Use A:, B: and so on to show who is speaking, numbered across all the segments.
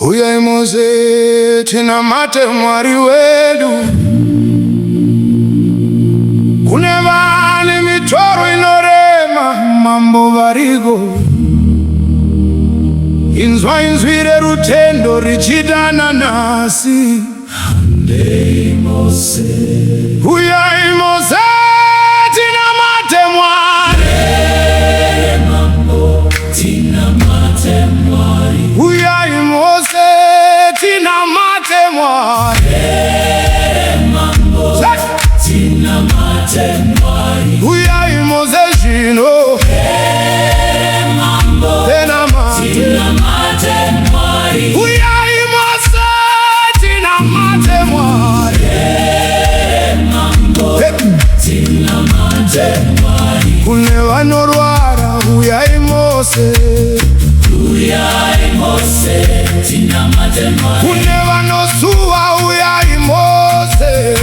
A: Uya Mose tina mate mwari wedu kune vane mitoro inorema mambo varigo inzwa inzwire rutendo richidana nasi.
B: Handei Mose,
A: Uya Mose tina mate mwari
B: mambo tina mate mwari.
A: Uya Mose tina mate mwari
B: mambo tina mate mwari.
A: Uya Mose jino
B: mambo
A: tina
B: mate mwari.
A: Uya Mose tina mate mwari
B: mambo tina mate mwari.
A: kune vanorwara uya Mose.
B: Uya Mose tina mate mwari.
A: Kune vanosuwa uya Mose.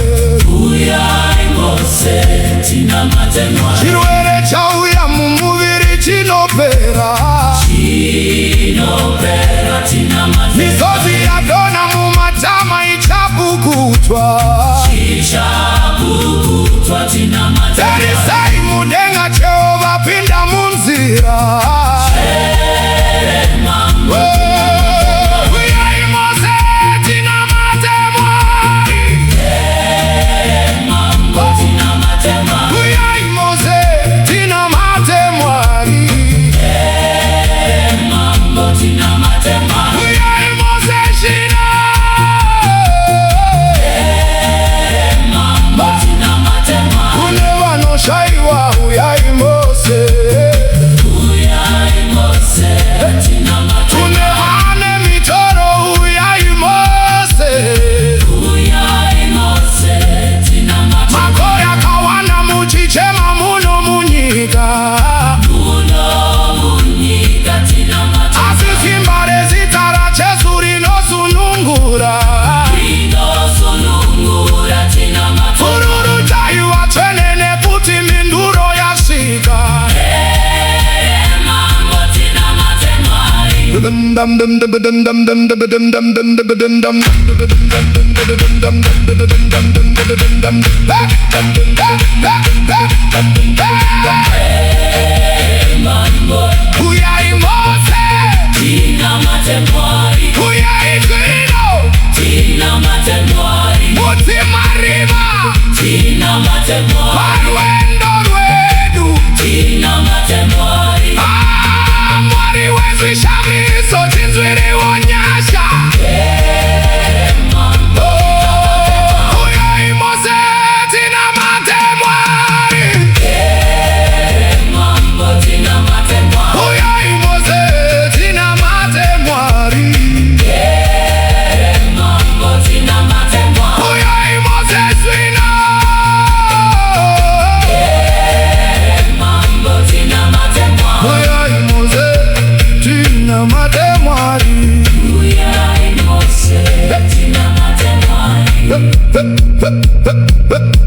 B: Uya Mose tina mate mwari.
A: Chirwere chauya mumuviri chinopera
B: tina mate.
A: Misozi yadona mumatama ichapukutwa
B: tina mate.
A: Tarisai mudenga Jehova pinda munzira.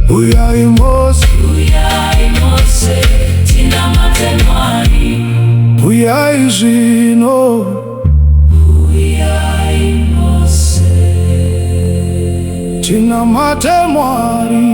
A: Uya Mose,
B: tina mate mwari.
A: uya Jino,
B: Uya Mose
A: tina mate mwari.